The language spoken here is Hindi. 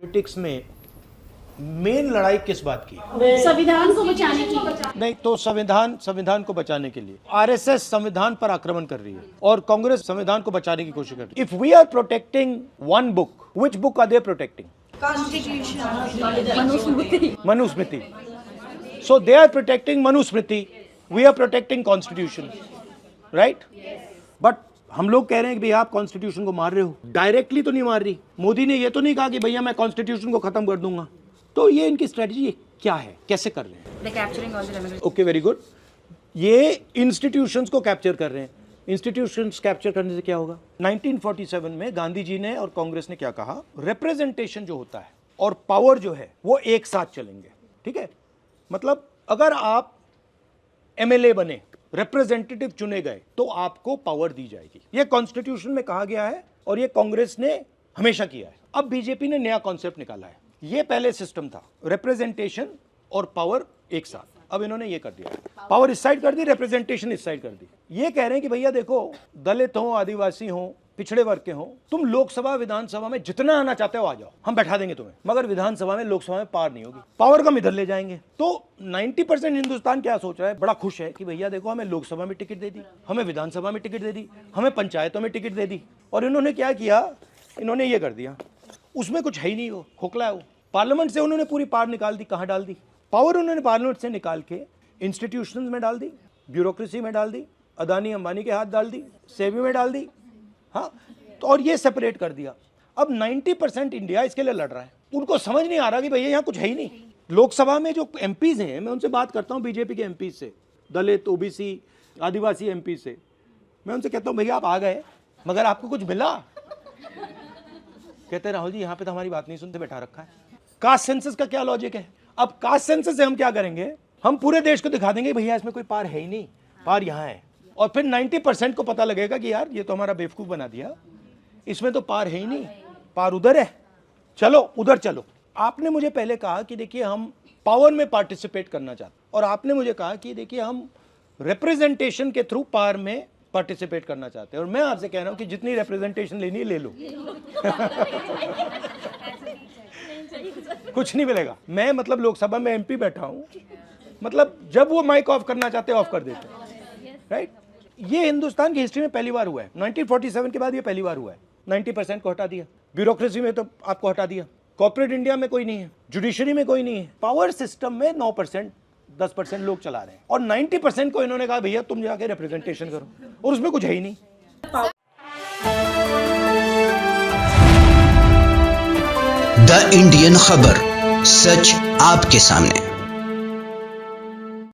पॉलिटिक्स में मेन लड़ाई किस बात की? संविधान को बचाने की। नहीं तो संविधान को बचाने के लिए आरएसएस संविधान पर आक्रमण कर रही है और कांग्रेस संविधान को बचाने की कोशिश कर रही है। If we are protecting one book, which book are they protecting? Manusmriti. So they are protecting Manusmriti, we are protecting Constitution, right? But हम लोग कह रहे हैं कि भैया आप कॉन्स्टिट्यूशन को मार रहे हो। डायरेक्टली तो नहीं मार रही। मोदी ने ये तो नहीं कहा कि भैया मैं कॉन्स्टिट्यूशन को खत्म कर दूंगा। तो ये इनकी स्ट्रेटजी क्या है, कैसे कर रहे हैं? Okay, very good. ये इंस्टीट्यूशंस को कैप्चर कर रहे हैं। इंस्टीट्यूशंस कैप्चर करने से क्या होगा? 1947 में गांधी जी ने और कांग्रेस ने क्या कहा? रिप्रेजेंटेशन जो होता है और पावर जो है वो एक साथ चलेंगे। ठीक है, मतलब अगर आप एमएलए बने, रिप्रेजेंटेटिव चुने गए, तो आपको पावर दी जाएगी। ये कॉन्स्टिट्यूशन में कहा गया है और ये कांग्रेस ने हमेशा किया है। अब बीजेपी ने नया कॉन्सेप्ट निकाला है। ये पहले सिस्टम था, रिप्रेजेंटेशन और पावर एक साथ। अब इन्होंने ये कर दिया, पावर इस साइड कर दी, रिप्रेजेंटेशन इस साइड कर दी। ये कह रहे हैं कि भैया देखो, दलित हो, आदिवासी हो, पिछड़े वर्ग के हो, तुम लोकसभा विधानसभा में जितना आना चाहते हो आ जाओ, हम बैठा देंगे तुम्हें, मगर विधानसभा में, लोकसभा में पावर नहीं होगी। पावर कम इधर ले जाएंगे। तो 90% हिंदुस्तान क्या सोच रहा है? बड़ा खुश है कि भैया देखो, हमें लोकसभा में टिकट दे दी, हमें विधानसभा में टिकट दे दी, हमें पंचायतों में टिकट दे दी। और इन्होंने क्या किया? इन्होंने ये कर दिया, उसमें कुछ है ही नहीं, वो खोखला है। वो पार्लियामेंट से उन्होंने पूरी पावर निकाल दी। कहाँ डाल दी पावर? उन्होंने पार्लियामेंट से निकाल के इंस्टीट्यूशंस में डाल दी, ब्यूरोक्रेसी में डाल दी, अदानी अंबानी के हाथ डाल दी, सेबी में डाल दी। हाँ, तो और ये सेपरेट कर दिया। अब 90% इंडिया इसके लिए लड़ रहा है। उनको समझ नहीं आ रहा कि भैया यहाँ कुछ है ही नहीं। लोकसभा में जो एमपीज हैं, मैं उनसे बात करता हूँ, बीजेपी के एमपीज से, दलित, ओबीसी, आदिवासी एमपी से, मैं उनसे कहता हूँ भैया आप आ गए, मगर आपको कुछ मिला? कहते राहुल जी यहाँ पे तो हमारी बात नहीं सुनते, बैठा रखा है। कास्ट सेंसस का क्या लॉजिक है? अब कास्ट सेंसस से हम क्या करेंगे? हम पूरे देश को दिखा देंगे भैया इसमें कोई पार है ही नहीं, पार यहाँ है। और फिर 90% को पता लगेगा कि यार ये तो हमारा बेवकूफ बना दिया, इसमें तो पार है ही नहीं, पार उधर है, चलो उधर चलो। आपने मुझे पहले कहा कि देखिए हम पावर में पार्टिसिपेट करना चाहते, और आपने मुझे कहा कि देखिए हम रिप्रेजेंटेशन के थ्रू पावर में पार्टिसिपेट करना चाहते हैं। और मैं आपसे कह रहा हूं कि जितनी रिप्रेजेंटेशन लेनी है ले लो। कुछ नहीं मिलेगा। मैं मतलब लोकसभा में एमपी बैठा हूं, मतलब जब वो माइक ऑफ करना चाहते हैं ऑफ कर देते हैं, राइट? ये हिंदुस्तान की हिस्ट्री में पहली बार हुआ है। 1947 के बाद ये पहली बार हुआ है। 90% को हटा दिया, ब्यूरोक्रेसी में तो आपको हटा दिया, कॉर्पोरेट इंडिया में कोई नहीं है, जुडिशरी में कोई नहीं है, पावर सिस्टम में 9%, 10% लोग चला रहे हैं, और 90% को इन्होंने कहा भैया तुम जाके रिप्रेजेंटेशन करो, और उसमें कुछ है ही नहीं। द इंडियन खबर, सच आपके सामने।